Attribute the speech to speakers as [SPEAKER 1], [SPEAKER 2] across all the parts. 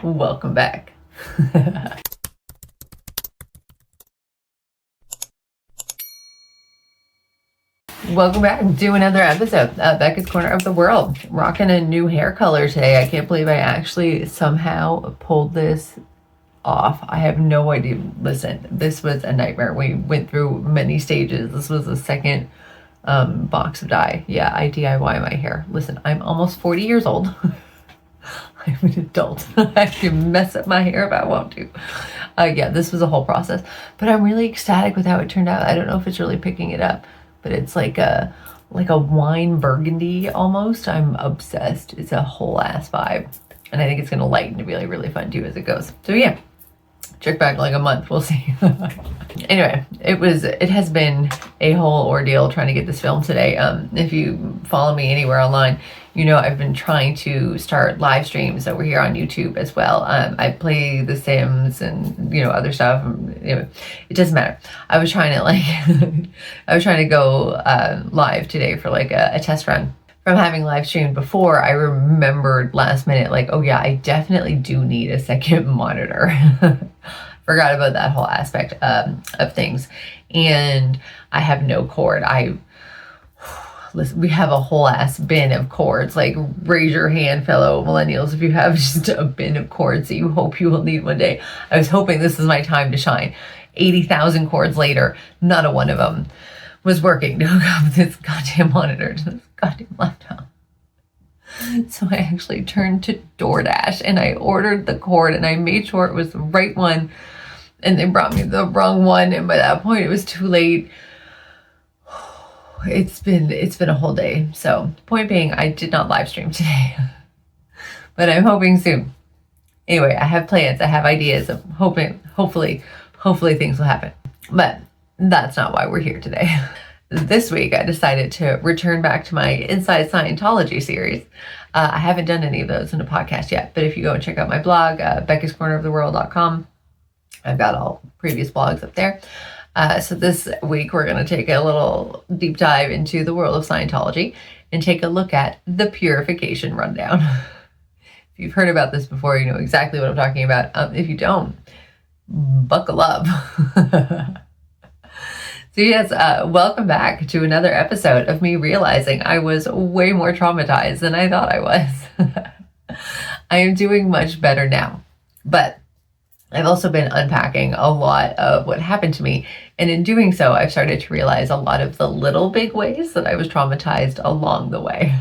[SPEAKER 1] Welcome back. Welcome back to another episode of Becca's Corner of the World. Rocking a new hair color today. I can't believe I actually somehow pulled this off. I have no idea. Listen, this was a nightmare. We went through many stages. This was the second box of dye. Yeah, I DIY my hair. Listen, I'm almost 40 years old. I'm an adult. I can mess up my hair if I want to. Yeah, this was a whole process. But I'm really ecstatic with how it turned out. I don't know if it's really picking it up, but it's like a wine burgundy almost. I'm obsessed. It's a whole ass vibe. And I think it's gonna lighten to be like really fun too as it goes. So yeah. Check back like a month, we'll see. Anyway, it has been a whole ordeal trying to get this filmed today. If you follow me anywhere online, you know I've been trying to start live streams over here on YouTube as well. I play The Sims and other stuff. Anyway, it doesn't matter. I was trying to go live today for like a test run. From having live streamed before, I remembered last minute, like, oh yeah, I definitely do need a second monitor. Forgot about that whole aspect of things. And I have no cord. Listen, we have a whole ass bin of cords. Like, raise your hand, fellow millennials, if you have just a bin of cords that you hope you will need one day. I was hoping this is my time to shine. 80,000 cords later, not a one of them was working to hook up this goddamn monitor to this goddamn laptop. So I actually turned to DoorDash and I ordered the cord and I made sure it was the right one, and they brought me the wrong one, and by that point it was too late. It's been a whole day. So point being, I did not live stream today, but I'm hoping soon. Anyway, I have plans, I have ideas. I'm hopefully things will happen, but that's not why we're here today. This week, I decided to return back to my Inside Scientology series. I haven't done any of those in a podcast yet, but if you go and check out my blog, beccascorneroftheworld.com, I've got all previous blogs up there. So this week, we're going to take a little deep dive into the world of Scientology and take a look at the Purification rundown. If you've heard about this before, you know exactly what I'm talking about. If you don't, buckle up. So yes, welcome back to another episode of me realizing I was way more traumatized than I thought I was. I am doing much better now, but I've also been unpacking a lot of what happened to me. And in doing so, I've started to realize a lot of the little big ways that I was traumatized along the way.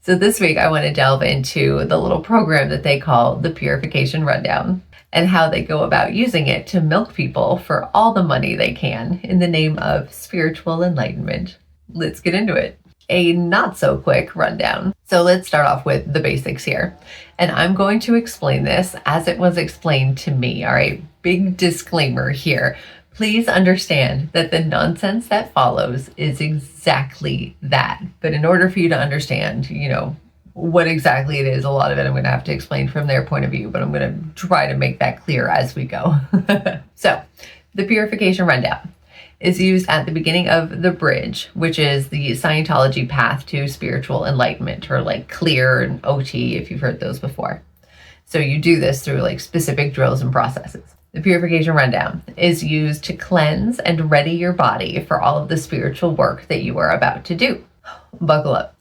[SPEAKER 1] So this week, I want to delve into the little program that they call the Purification Rundown, and how they go about using it to milk people for all the money they can in the name of spiritual enlightenment. Let's get into it. A not so quick rundown. So let's start off with the basics here. And I'm going to explain this as it was explained to me. All right, big disclaimer here. Please understand that the nonsense that follows is exactly that. But in order for you to understand, what exactly it is, a lot of it I'm going to have to explain from their point of view, but I'm going to try to make that clear as we go. So the Purification Rundown is used at the beginning of the bridge, which is the Scientology path to spiritual enlightenment, or like clear and OT, if you've heard those before. So you do this through like specific drills and processes. The Purification Rundown is used to cleanse and ready your body for all of the spiritual work that you are about to do. Buckle up.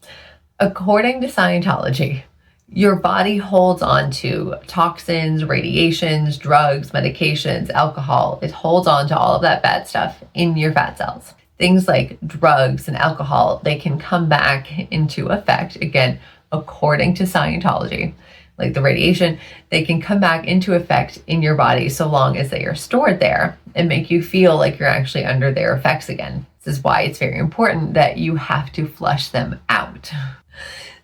[SPEAKER 1] According to Scientology, your body holds on to toxins, radiations, drugs, medications, alcohol. It holds on to all of that bad stuff in your fat cells. Things like drugs and alcohol, they can come back into effect, again, according to Scientology. Like the radiation, they can come back into effect in your body so long as they are stored there and make you feel like you're actually under their effects again. This is why it's very important that you have to flush them out.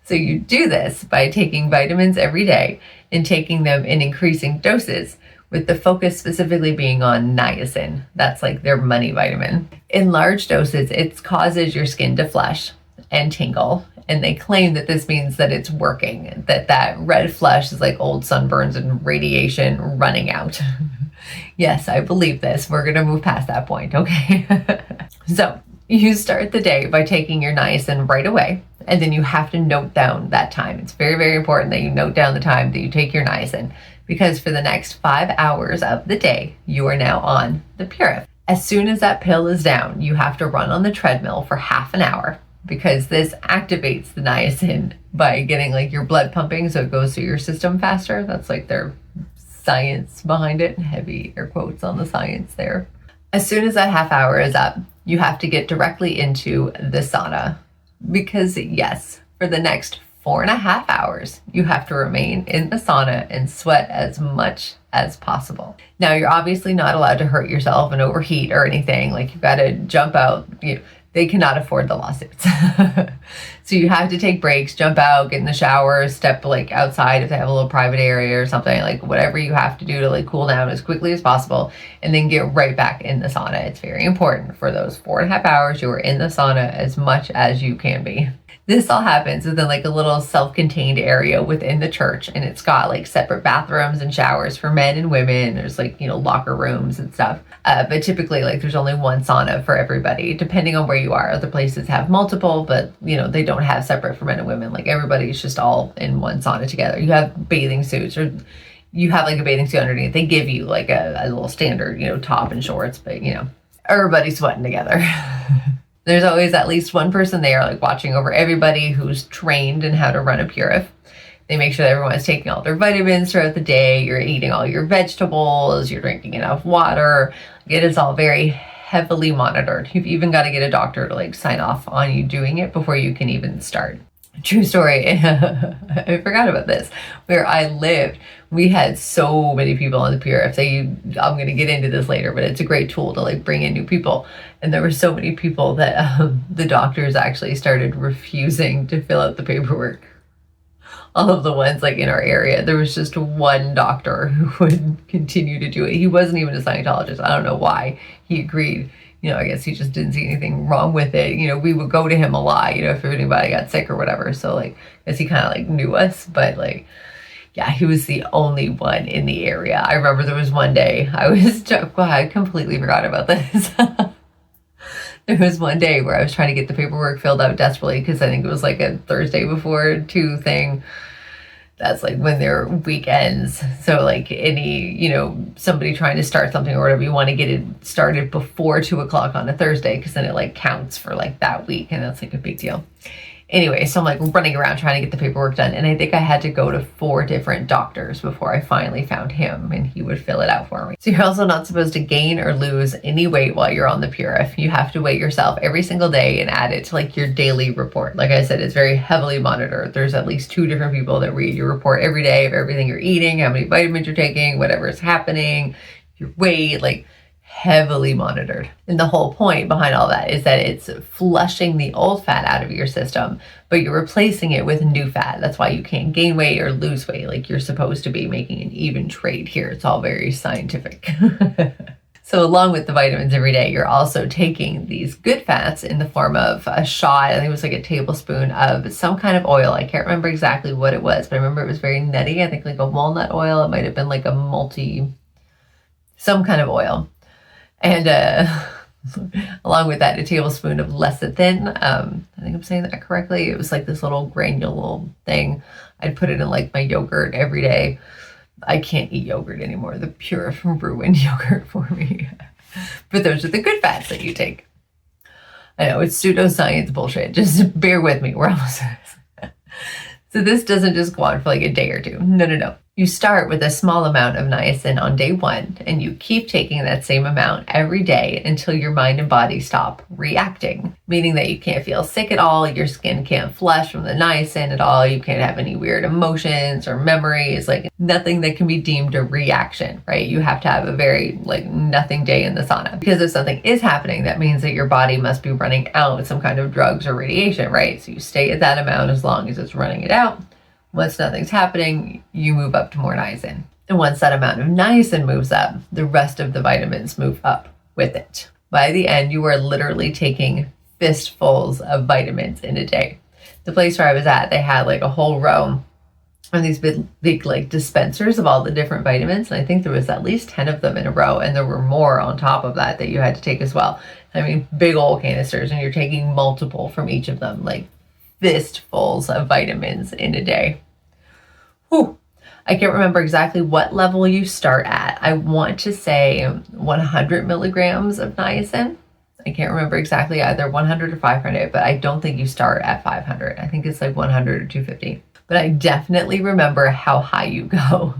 [SPEAKER 1] So you do this by taking vitamins every day and taking them in increasing doses, with the focus specifically being on niacin. That's like their money vitamin. In large doses, it causes your skin to flush and tingle. And they claim that this means that it's working, that red flush is like old sunburns and radiation running out. Yes, I believe this. We're going to move past that point, okay? So you start the day by taking your niacin right away, and then you have to note down that time. It's very, very important that you note down the time that you take your niacin. because for the next 5 hours of the day, you are now on the Purif. As soon as that pill is down, you have to run on the treadmill for half an hour, because this activates the niacin by getting like your blood pumping, so it goes through your system faster. That's like their science behind it. Heavy air quotes on the science there. As soon as that half hour is up, you have to get directly into the sauna, because yes, for the next 4.5 hours, you have to remain in the sauna and sweat as much as possible. Now, you're obviously not allowed to hurt yourself and overheat or anything. Like, you've got to jump out. They cannot afford the lawsuits. So you have to take breaks, jump out, get in the shower, step like outside if they have a little private area or something, like whatever you have to do to like cool down as quickly as possible, and then get right back in the sauna. It's very important for those 4.5 hours you are in the sauna as much as you can be. This all happens within like a little self-contained area within the church, and it's got like separate bathrooms and showers for men and women. There's like, locker rooms and stuff. But typically like there's only one sauna for everybody, depending on where you are. Other places have multiple, but they don't have separate for men and women. Like, everybody's just all in one sauna together. You have bathing suits, or you have like a bathing suit underneath. They give you like a little standard, top and shorts, but everybody's sweating together. There's always at least one person there, like watching over everybody, who's trained in how to run a Purif. They make sure that everyone's taking all their vitamins throughout the day. You're eating all your vegetables. You're drinking enough water. It is all very heavily monitored. You've even got to get a doctor to like sign off on you doing it before you can even start. True story. I forgot about this. Where I lived, we had so many people on the Purif. I'm going to get into this later, but it's a great tool to like bring in new people. And there were so many people that the doctors actually started refusing to fill out the paperwork. All of the ones like in our area, there was just one doctor who would continue to do it. He wasn't even a Scientologist. I don't know why he agreed. I guess he just didn't see anything wrong with it. We would go to him a lot, if anybody got sick or whatever. So like, I guess he kind of like knew us, but like, yeah, he was the only one in the area. I remember there was one day I completely forgot about this. There was one day where I was trying to get the paperwork filled out desperately, because I think it was like a Thursday before 2 thing. That's like when their weekends. So like any, somebody trying to start something or whatever, you want to get it started before 2:00 on a Thursday, because then it like counts for like that week, and that's like a big deal. Anyway, so I'm like running around trying to get the paperwork done, and I think I had to go to 4 different doctors before I finally found him, and he would fill it out for me. So you're also not supposed to gain or lose any weight while you're on the Purif. You have to weigh yourself every single day and add it to like your daily report. Like I said, it's very heavily monitored. There's at least 2 different people that read your report every day of everything you're eating, how many vitamins you're taking, whatever is happening, your weight, like heavily monitored. And the whole point behind all that is that it's flushing the old fat out of your system, but you're replacing it with new fat. That's why you can't gain weight or lose weight. Like, you're supposed to be making an even trade here. It's all very scientific. So along with the vitamins every day, you're also taking these good fats in the form of a shot. I think it was like a tablespoon of some kind of oil. I can't remember exactly what it was, but I remember it was very nutty. I think like a walnut oil. It might have been like some kind of oil. And along with that, a tablespoon of lecithin. I think I'm saying that correctly. It was like this little granule thing. I'd put it in like my yogurt every day. I can't eat yogurt anymore. The Purif ruined yogurt for me. But those are the good fats that you take. I know, it's pseudoscience bullshit. Just bear with me. We're almost So this doesn't just go on for like a day or 2. No. You start with a small amount of niacin on day 1, and you keep taking that same amount every day until your mind and body stop reacting, meaning that you can't feel sick at all, your skin can't flush from the niacin at all, you can't have any weird emotions or memories, like nothing that can be deemed a reaction, right? You have to have a very like nothing day in the sauna, because if something is happening, that means that your body must be running out some kind of drugs or radiation, right? So you stay at that amount as long as it's running it out. Once nothing's happening, you move up to more niacin. And once that amount of niacin moves up, the rest of the vitamins move up with it. By the end, you are literally taking fistfuls of vitamins in a day. The place where I was at, they had like a whole row of these big like dispensers of all the different vitamins. And I think there was at least 10 of them in a row. And there were more on top of that you had to take as well. I mean, big old canisters, and you're taking multiple from each of them, like fistfuls of vitamins in a day. Whew. I can't remember exactly what level you start at. I want to say 100 milligrams of niacin. I can't remember exactly, either 100 or 500, but I don't think you start at 500. I think it's like 100 or 250. But I definitely remember how high you go,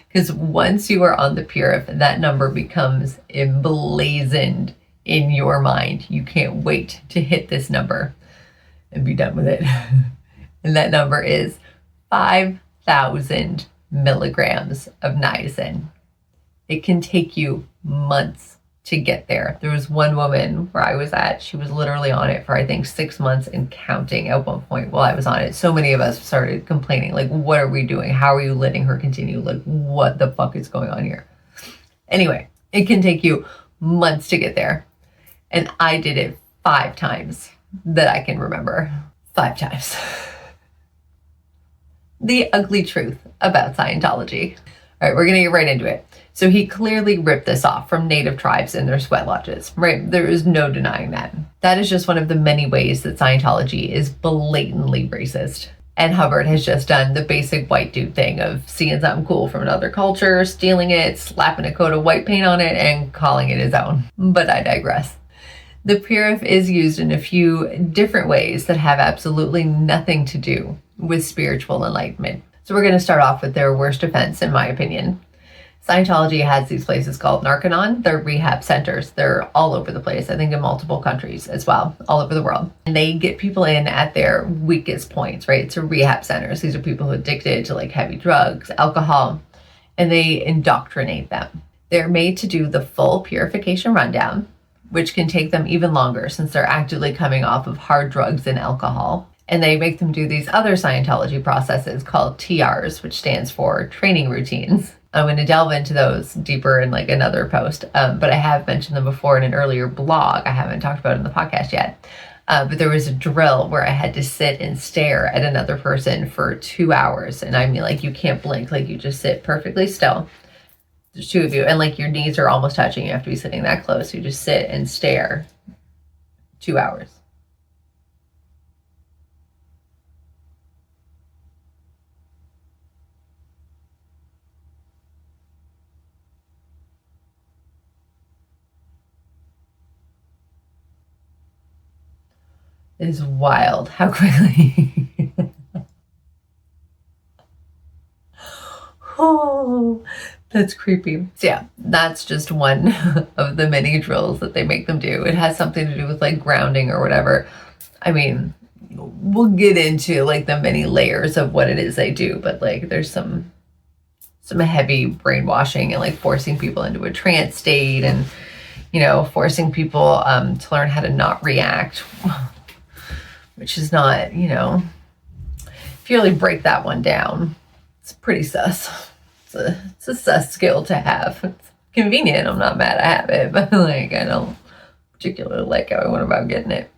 [SPEAKER 1] because once you are on the Purif, that number becomes emblazoned in your mind. You can't wait to hit this number and be done with it. And that number is 5,000 milligrams of niacin. It can take you months to get there. There was one woman where I was at, she was literally on it for I think 6 months and counting at one point while I was on it. So many of us started complaining, like, what are we doing? How are you letting her continue? Like, what the fuck is going on here? Anyway, it can take you months to get there. And I did it 5 times that I can remember. 5 times. The ugly truth about Scientology. All right, we're going to get right into it. So he clearly ripped this off from native tribes and their sweat lodges, right? There is no denying that. That is just one of the many ways that Scientology is blatantly racist. And Hubbard has just done the basic white dude thing of seeing something cool from another culture, stealing it, slapping a coat of white paint on it, and calling it his own. But I digress. The Purif is used in a few different ways that have absolutely nothing to do with spiritual enlightenment. So we're going to start off with their worst offense, in my opinion. Scientology has these places called Narconon. They're rehab centers. They're all over the place. I think in multiple countries as well, all over the world. And they get people in at their weakest points, right? So rehab centers. These are people who are addicted to like heavy drugs, alcohol, and they indoctrinate them. They're made to do the full purification rundown, which can take them even longer since they're actively coming off of hard drugs and alcohol. And they make them do these other Scientology processes called TRs, which stands for training routines. I'm going to delve into those deeper in like another post, but I have mentioned them before in an earlier blog. I haven't talked about it in the podcast yet. But there was a drill where I had to sit and stare at another person for 2 hours. And I mean, like, you can't blink, like you just sit perfectly still. There's 2 of you, and like your knees are almost touching. You have to be sitting that close. You just sit and stare 2 hours. It is wild how quickly. Oh, that's creepy. So yeah, that's just one of the many drills that they make them do. It has something to do with like grounding or whatever. I mean, we'll get into like the many layers of what it is they do, but like there's some heavy brainwashing and like forcing people into a trance state and, you know, forcing people to learn how to not react, which is not, you know, if you really break that one down, it's pretty sus. It's a sus skill to have. It's convenient. I'm not mad I have it, but like I don't particularly like how I went about getting it.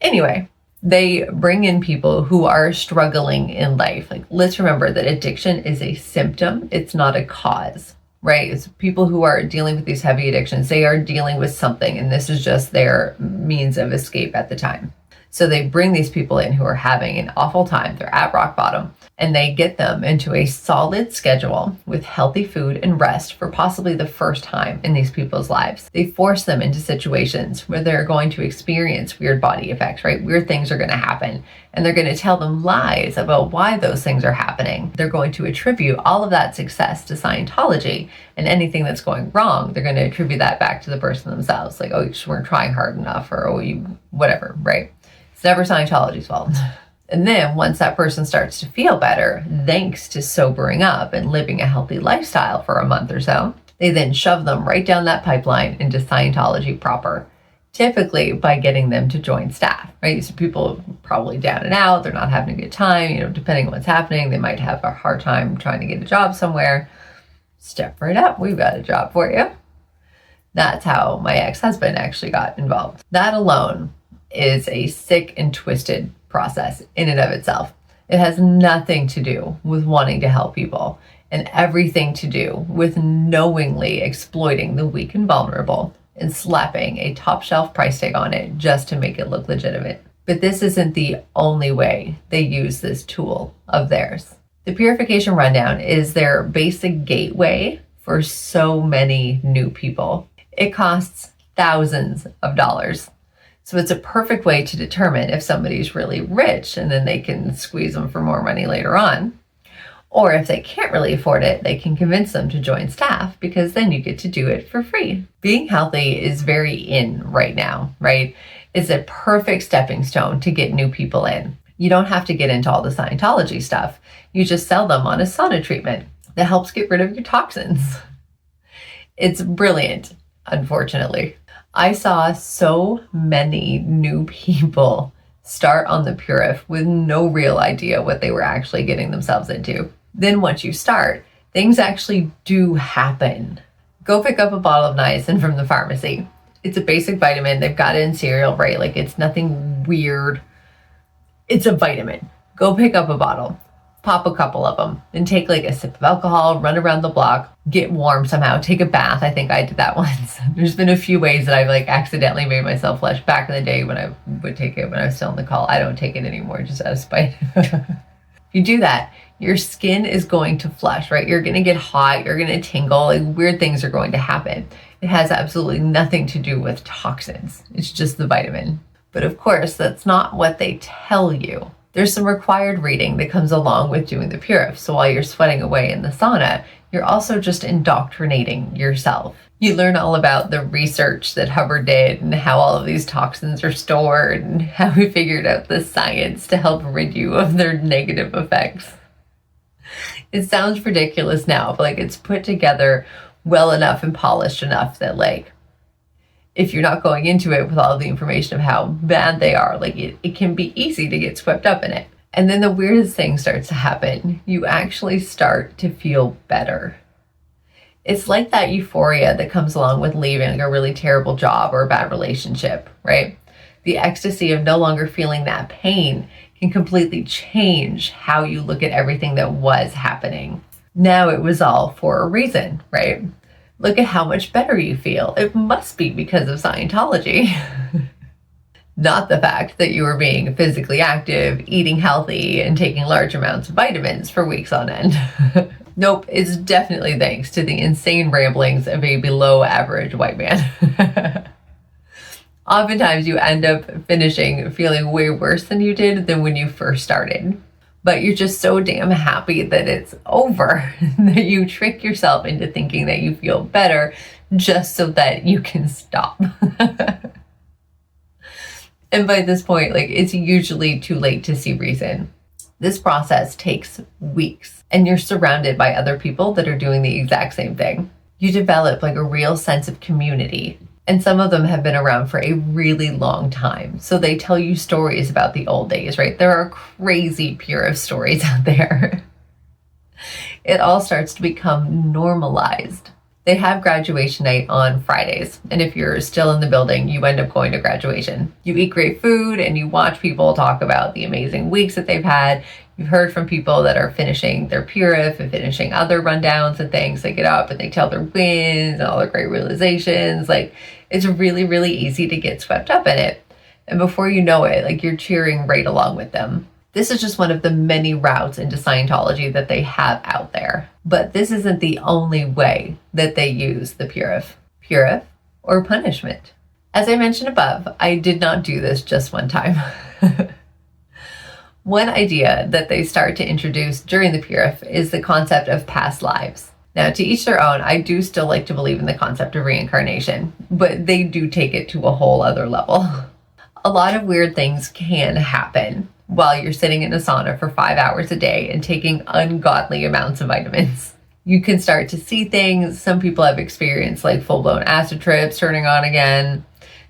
[SPEAKER 1] Anyway, they bring in people who are struggling in life. Like, let's remember that addiction is a symptom. It's not a cause, right? It's people who are dealing with these heavy addictions. They are dealing with something, and this is just their means of escape at the time. So they bring these people in who are having an awful time. They're at rock bottom, and they get them into a solid schedule with healthy food and rest for possibly the first time in these people's lives. They force them into situations where they're going to experience weird body effects, right? Weird things are going to happen, and they're going to tell them lies about why those things are happening. They're going to attribute all of that success to Scientology, and anything that's going wrong, they're going to attribute that back to the person themselves. Like, oh, you just weren't trying hard enough, or oh, you whatever, right? It's never Scientology's fault. And then once that person starts to feel better, thanks to sobering up and living a healthy lifestyle for a month or so, they then shove them right down that pipeline into Scientology proper, typically by getting them to join staff, right? So people are probably down and out, they're not having a good time, you know, depending on what's happening, they might have a hard time trying to get a job somewhere. Step right up, we've got a job for you. That's how my ex-husband actually got involved. That alone is a sick and twisted process in and of itself. It has nothing to do with wanting to help people and everything to do with knowingly exploiting the weak and vulnerable and slapping a top shelf price tag on it just to make it look legitimate. But this isn't the only way they use this tool of theirs. The Purification Rundown is their basic gateway for so many new people. It costs thousands of dollars. So it's a perfect way to determine if somebody's really rich, and then they can squeeze them for more money later on. Or if they can't really afford it, they can convince them to join staff, because then you get to do it for free. Being healthy is very in right now, right? It's a perfect stepping stone to get new people in. You don't have to get into all the Scientology stuff. You just sell them on a sauna treatment that helps get rid of your toxins. It's brilliant, unfortunately. I saw so many new people start on the Purif with no real idea what they were actually getting themselves into. Then once you start, things actually do happen. Go pick up a bottle of niacin from the pharmacy. It's a basic vitamin. They've got it in cereal, right? Like, it's nothing weird. It's a vitamin. Go pick up a bottle, pop a couple of them, and take like a sip of alcohol, run around the block, get warm somehow, take a bath. I think I did that once. There's been a few ways that I've like accidentally made myself flush back in the day when I would take it when I was still on the call. I don't take it anymore, just out of spite. If you do that, your skin is going to flush, right? You're going to get hot, you're going to tingle, like weird things are going to happen. It has absolutely nothing to do with toxins. It's just the vitamin. But of course, that's not what they tell you. There's some required reading that comes along with doing the Purif. So while you're sweating away in the sauna, you're also just indoctrinating yourself. You learn all about the research that Hubbard did and how all of these toxins are stored and how he figured out the science to help rid you of their negative effects. It sounds ridiculous now, but like it's put together well enough and polished enough that like, if you're not going into it with all the information of how bad they are, like it can be easy to get swept up in it. And then the weirdest thing starts to happen. You actually start to feel better. It's like that euphoria that comes along with leaving like a really terrible job or a bad relationship, right? The ecstasy of no longer feeling that pain can completely change how you look at everything that was happening. Now it was all for a reason, right? Look at how much better you feel. It must be because of Scientology. Not the fact that you were being physically active, eating healthy, and taking large amounts of vitamins for weeks on end. Nope, it's definitely thanks to the insane ramblings of a below average white man. Oftentimes you end up finishing feeling way worse than you did than when you first started. But you're just so damn happy that it's over that you trick yourself into thinking that you feel better just so that you can stop. And by this point, like it's usually too late to see reason. This process takes weeks, and you're surrounded by other people that are doing the exact same thing. You develop like a real sense of community. And some of them have been around for a really long time. So they tell you stories about the old days, right? There are crazy Purif stories out there. It all starts to become normalized. They have graduation night on Fridays. And if you're still in the building, you end up going to graduation. You eat great food and you watch people talk about the amazing weeks that they've had. You've heard from people that are finishing their Purif and finishing other rundowns and things. They get up and they tell their wins and all their great realizations. Like, it's really, really easy to get swept up in it. And before you know it, like you're cheering right along with them. This is just one of the many routes into Scientology that they have out there. But this isn't the only way that they use the Purif. Purif or punishment. As I mentioned above, I did not do this just one time. One idea that they start to introduce during the Purif is the concept of past lives. Now, to each their own, I do still like to believe in the concept of reincarnation, but they do take it to a whole other level. A lot of weird things can happen while you're sitting in a sauna for 5 hours a day and taking ungodly amounts of vitamins. You can start to see things. Some people have experienced like full-blown acid trips turning on again.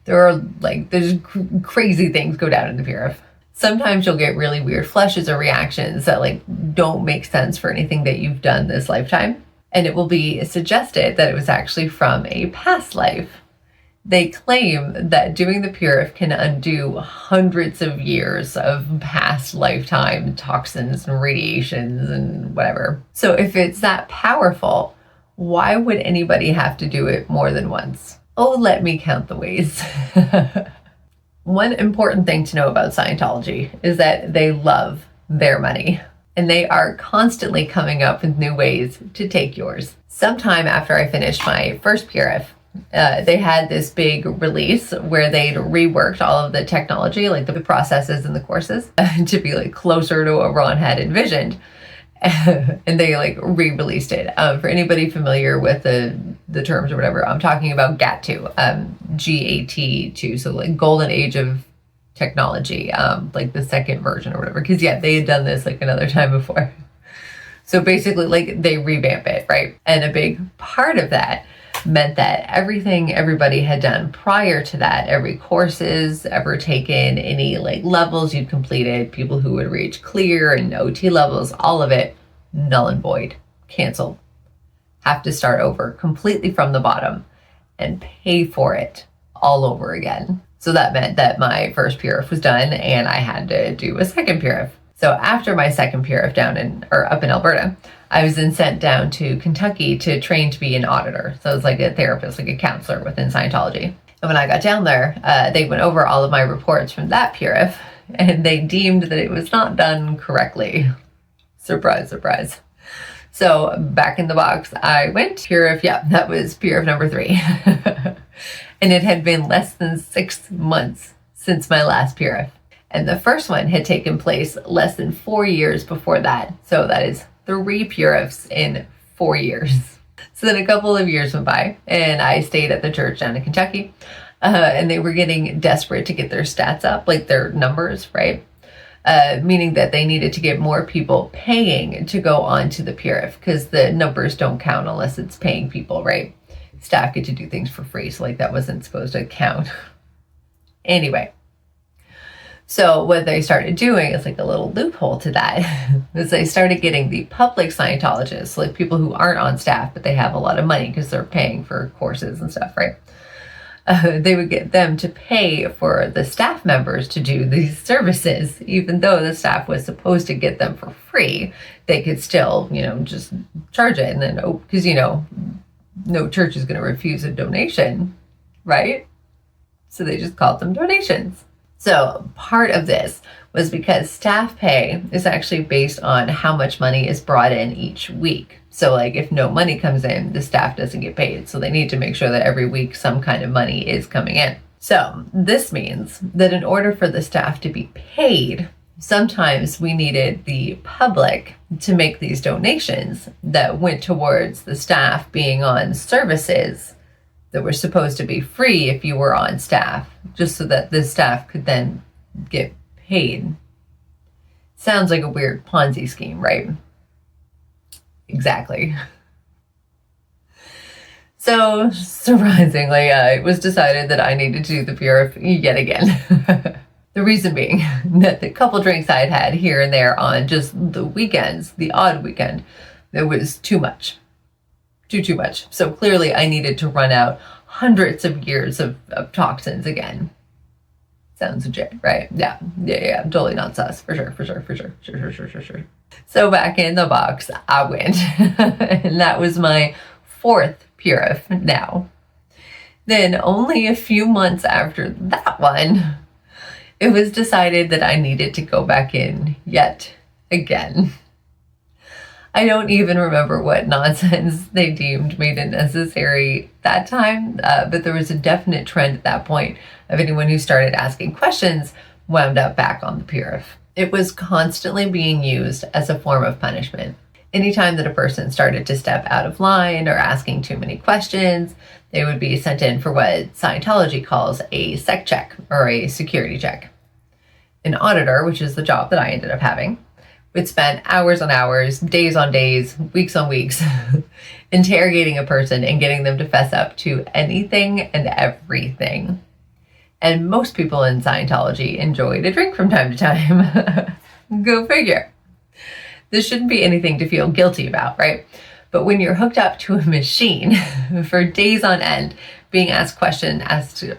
[SPEAKER 1] There's crazy things go down in the Purif. Sometimes you'll get really weird flushes or reactions that like don't make sense for anything that you've done this lifetime. And it will be suggested that it was actually from a past life. They claim that doing the Purif can undo hundreds of years of past lifetime toxins and radiations and whatever. So if it's that powerful, why would anybody have to do it more than once? Oh, let me count the ways. One important thing to know about Scientology is that they love their money. and they are constantly coming up with new ways to take yours. Sometime after I finished my first PRF, they had this big release where they'd reworked all of the technology, like the processes and the courses, to be like closer to what Ron had envisioned. And they like re-released it. For anybody familiar with the terms or whatever, I'm talking about GAT2, GAT2, so like Golden Age of Technology, like the second version or whatever. Because yeah, they had done this like another time before. So basically, like they revamp it, right? And a big part of that meant that everything everybody had done prior to that, every courses ever taken, any like levels you'd completed, people who would reach clear and OT levels, all of it, null and void, canceled. Have to start over completely from the bottom and pay for it all over again. So that meant that my first PRF was done and I had to do a second PRF. So after my second PRF up in Alberta, I was then sent down to Kentucky to train to be an auditor. So it was like a therapist, like a counselor within Scientology. And when I got down there, they went over all of my reports from that PRF, and they deemed that it was not done correctly. Surprise, surprise. So back in the box, I went. PRF, yeah, that was PRF number 3. And it had been less than 6 months since my last PRF. And the first one had taken place less than 4 years before that. So that is 3 PRFs in 4 years. So then a couple of years went by and I stayed at the church down in Kentucky. And they were getting desperate to get their stats up, like their numbers, right? Meaning that they needed to get more people paying to go on to the PRF because the numbers don't count unless it's paying people, right? Staff get to do things for free. So like that wasn't supposed to count. Anyway. So what they started doing is like a little loophole to that is they started getting the public Scientologists, like people who aren't on staff, but they have a lot of money because they're paying for courses and stuff, right? They would get them to pay for the staff members to do these services, even though the staff was supposed to get them for free. They could still, just charge it. And then, because, no church is going to refuse a donation, right? So they just called them donations. So part of this was because staff pay is actually based on how much money is brought in each week. So like if no money comes in, the staff doesn't get paid. So they need to make sure that every week some kind of money is coming in. So this means that in order for the staff to be paid, sometimes we needed the public to make these donations that went towards the staff being on services that were supposed to be free if you were on staff, just so that the staff could then get paid. Sounds like a weird Ponzi scheme, right? Exactly. So, surprisingly, it was decided that I needed to do the PRF yet again. The reason being that the couple drinks I had had here and there on just the weekends, the odd weekend, it was too much. Too much. So clearly I needed to run out hundreds of years of toxins again. Sounds legit, right? Yeah, totally not sus. For sure. So back in the box I went. And that was my 4th PRF now. Then only a few months after that one, it was decided that I needed to go back in yet again. I don't even remember what nonsense they deemed made it necessary that time, but there was a definite trend at that point of anyone who started asking questions wound up back on the PRF. It was constantly being used as a form of punishment. Anytime that a person started to step out of line or asking too many questions, they would be sent in for what Scientology calls a sec check or a security check. An auditor, which is the job that I ended up having, would spend hours on hours, days on days, weeks on weeks, interrogating a person and getting them to fess up to anything and everything. And most people in Scientology enjoy to drink from time to time. Go figure. This shouldn't be anything to feel guilty about, right? But when you're hooked up to a machine for days on end, being asked question after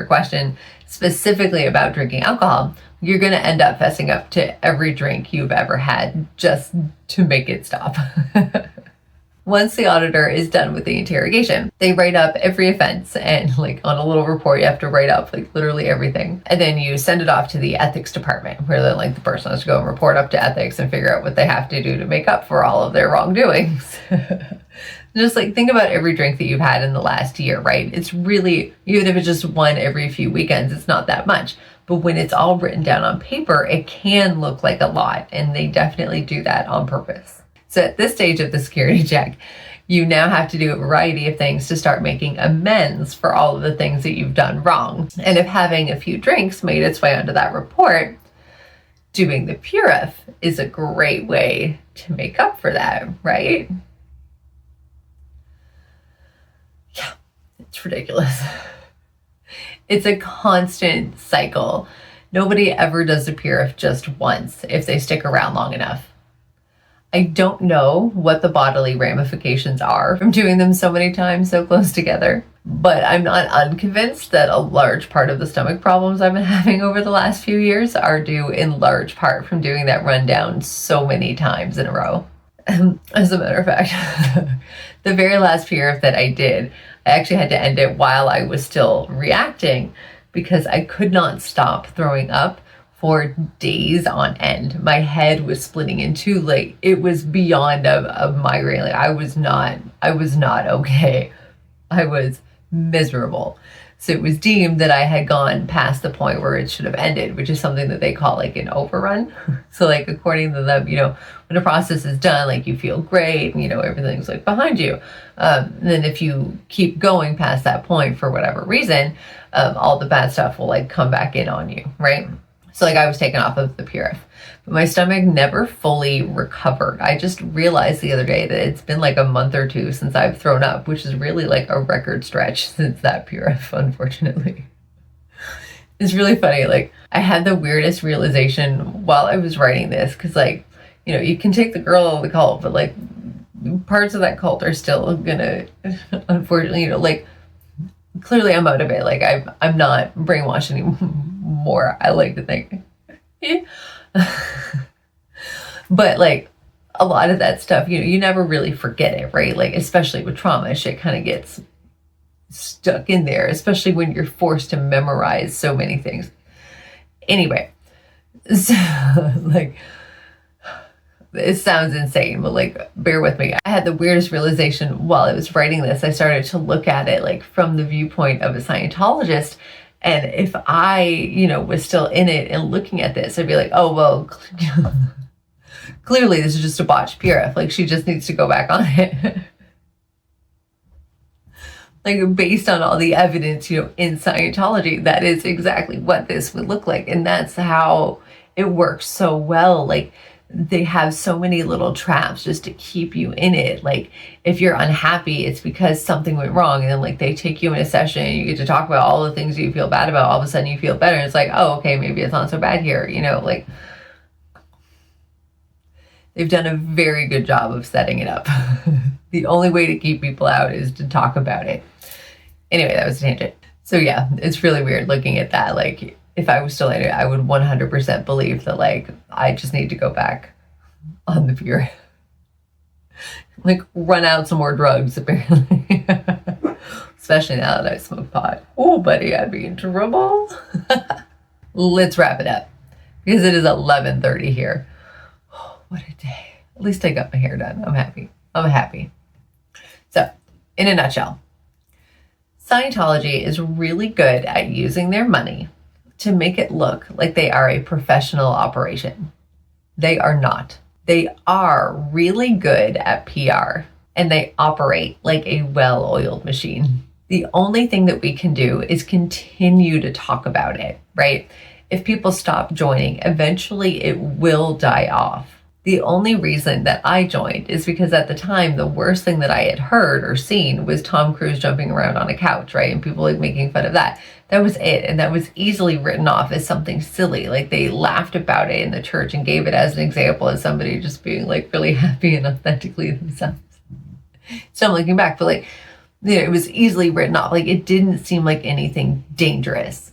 [SPEAKER 1] question, specifically about drinking alcohol, you're going to end up fessing up to every drink you've ever had just to make it stop. Once the auditor is done with the interrogation, they write up every offense, and like on a little report you have to write up like literally everything, and then you send it off to the ethics department, where then like the person has to go and report up to ethics and figure out what they have to do to make up for all of their wrongdoings. Just like think about every drink that you've had in the last year, right? It's really, even if it's just one every few weekends, it's not that much. But when it's all written down on paper, it can look like a lot, and they definitely do that on purpose. So at this stage of the security check, you now have to do a variety of things to start making amends for all of the things that you've done wrong. And if having a few drinks made its way onto that report, doing the Purif is a great way to make up for that, right? Yeah, it's ridiculous. It's a constant cycle. Nobody ever does the Purif just once if they stick around long enough. I don't know what the bodily ramifications are from doing them so many times so close together, but I'm not unconvinced that a large part of the stomach problems I've been having over the last few years are due in large part from doing that rundown so many times in a row. As a matter of fact, the very last Purif that I did, I actually had to end it while I was still reacting because I could not stop throwing up for days on end. My head was splitting in two, like it was beyond a migraine. Like I was not okay. I was miserable. So it was deemed that I had gone past the point where it should have ended, which is something that they call like an overrun. So like according to them, when a process is done, like you feel great, and, everything's like behind you. Then if you keep going past that point for whatever reason, all the bad stuff will like come back in on you, right? So like I was taken off of the Purif, but my stomach never fully recovered. I just realized the other day that it's been like a month or two since I've thrown up, which is really like a record stretch since that Purif, unfortunately. It's really funny. Like I had the weirdest realization while I was writing this, because like, you can take the girl of the cult, but like parts of that cult are still gonna, unfortunately, like clearly I'm out of it. Like I'm not brainwashed anymore, I like to think. But like a lot of that stuff, you never really forget it, right? Like especially with trauma, shit kind of gets stuck in there, especially when you're forced to memorize so many things. Anyway, so like it sounds insane, but like bear with me. I had the weirdest realization while I was writing this. I started to look at it like from the viewpoint of a Scientologist. And if I, was still in it and looking at this, I'd be like, oh, well, clearly this is just a botched Purif. Like she just needs to go back on it. Like based on all the evidence, in Scientology, that is exactly what this would look like. And that's how it works so well. Like they have so many little traps just to keep you in it. Like if you're unhappy, it's because something went wrong, and then like they take you in a session and you get to talk about all the things you feel bad about. All of a sudden you feel better, and it's like, oh, okay, maybe it's not so bad here. Like they've done a very good job of setting it up. The only way to keep people out is to talk about it. Anyway, that was a tangent. So yeah, it's really weird looking at that. Like if I was still in it, I would 100% believe that like I just need to go back on the Purif. Like run out some more drugs, apparently. Especially now that I smoke pot. Oh, buddy, I'd be in trouble. Let's wrap it up because it is 11:30 here. Oh, what a day. At least I got my hair done. I'm happy. So, in a nutshell, Scientology is really good at using their money to make it look like they are a professional operation. They are not. They are really good at PR, and they operate like a well-oiled machine. The only thing that we can do is continue to talk about it, right? If people stop joining, eventually it will die off. The only reason that I joined is because at the time, the worst thing that I had heard or seen was Tom Cruise jumping around on a couch, right? And people like making fun of that. That was it. And that was easily written off as something silly. Like they laughed about it in the church and gave it as an example as somebody just being like really happy and authentically themselves. So I'm looking back, but like, it was easily written off. Like it didn't seem like anything dangerous,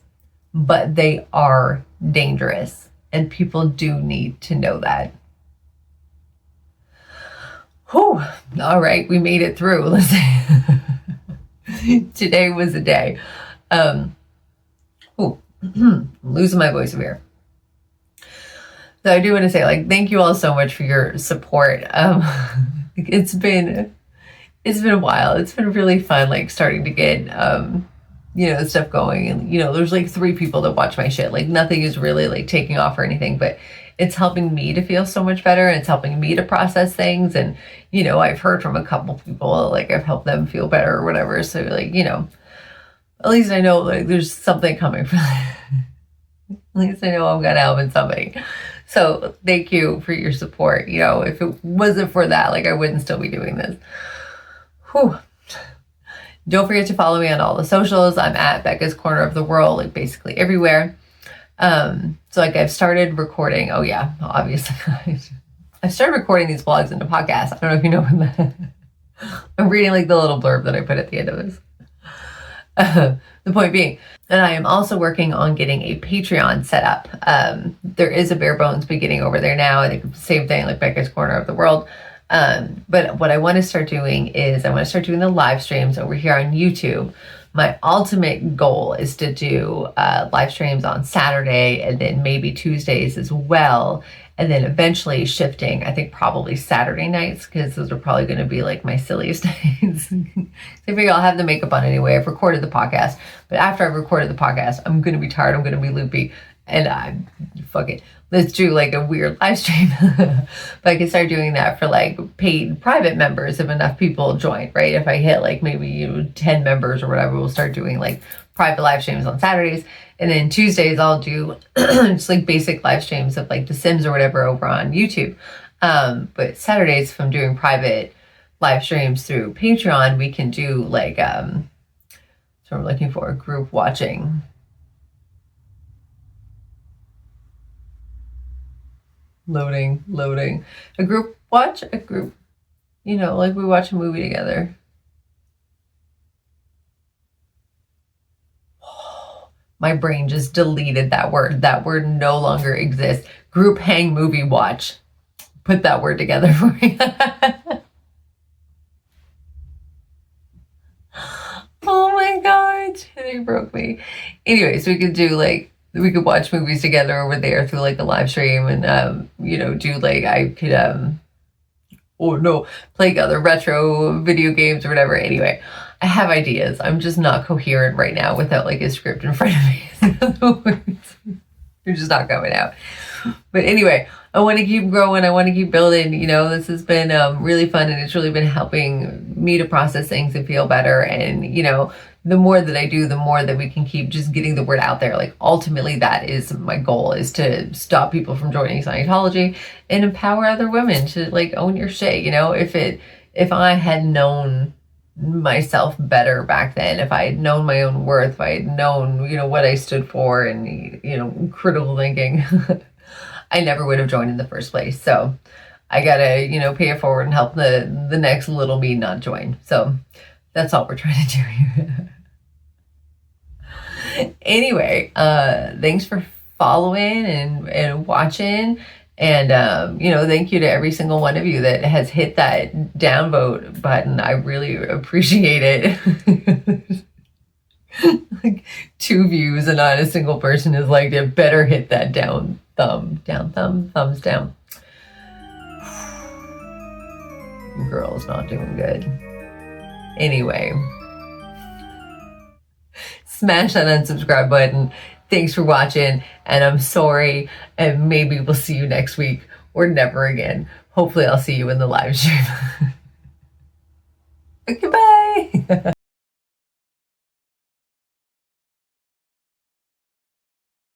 [SPEAKER 1] but they are dangerous. And people do need to know that. Whew. All right, we made it through. Listen, today was a day. I'm losing my voice over here. So I do want to say, like, thank you all so much for your support. It's been a while. It's been really fun, like, starting to get stuff going, and there's like 3 people that watch my shit. Like, nothing is really like taking off or anything, but it's helping me to feel so much better, and it's helping me to process things. And I've heard from a couple people, like, I've helped them feel better or whatever. So, like, at least I know, like, there's something coming from at least I know I'm gonna help somebody. So thank you for your support. If it wasn't for that, like, I wouldn't still be doing this. Whew. Don't forget to follow me on all the socials. I'm at Becca's Corner of the World, like, basically everywhere. So, like, I've started recording. Oh yeah, obviously. I've started recording these vlogs into podcasts. I don't know if you know that. I'm reading, like, the little blurb that I put at the end of this. The point being, and I am also working on getting a Patreon set up. There is a bare bones beginning over there now. I think same thing, like Becca's Corner of the World. But what I want to start doing is I want to start doing the live streams over here on YouTube. My ultimate goal is to do live streams on Saturday and then maybe Tuesdays as well. And then eventually shifting, I think probably Saturday nights, because those are probably going to be like my silliest days. I figure I'll have the makeup on anyway. I've recorded the podcast, but after I've recorded the podcast, I'm going to be tired. I'm going to be loopy, and fuck it. Let's do like a weird live stream. But I can start doing that for like paid private members if enough people join, right? If I hit like maybe 10 members or whatever, we'll start doing like private live streams on Saturdays. And then Tuesdays I'll do just like basic live streams of like The Sims or whatever over on YouTube. But Saturdays, if I'm doing private live streams through Patreon, we can do like, so I'm looking for a group watching. Loading. A group, like we watch a movie together. My brain just deleted that word. That word no longer exists. Group hang movie watch. Put that word together for me. Oh my God, they broke me. Anyways, we could watch movies together over there through like a live stream, and do like, I could play other retro video games or whatever. Anyway, I have ideas. I'm just not coherent right now without like a script in front of me. They're just not coming out. But anyway, I want to keep growing. I want to keep building. This has been really fun, and it's really been helping me to process things and feel better. And, the more that I do, the more that we can keep just getting the word out there. Like, ultimately, that is my goal, is to stop people from joining Scientology and empower other women to like own your shit. If I had known myself better back then, if I had known my own worth, if I had known, what I stood for, and, critical thinking, I never would have joined in the first place. So I gotta, pay it forward and help the next little me not join. So that's all we're trying to do here. Anyway, thanks for following and watching. And, thank you to every single one of you that has hit that downvote button. I really appreciate it. Like 2 views and not a single person is like, it better hit that thumbs down. Girl's not doing good. Anyway, smash that unsubscribe button. Thanks for watching, and I'm sorry, and maybe we'll see you next week or never again. Hopefully I'll see you in the live stream. Goodbye.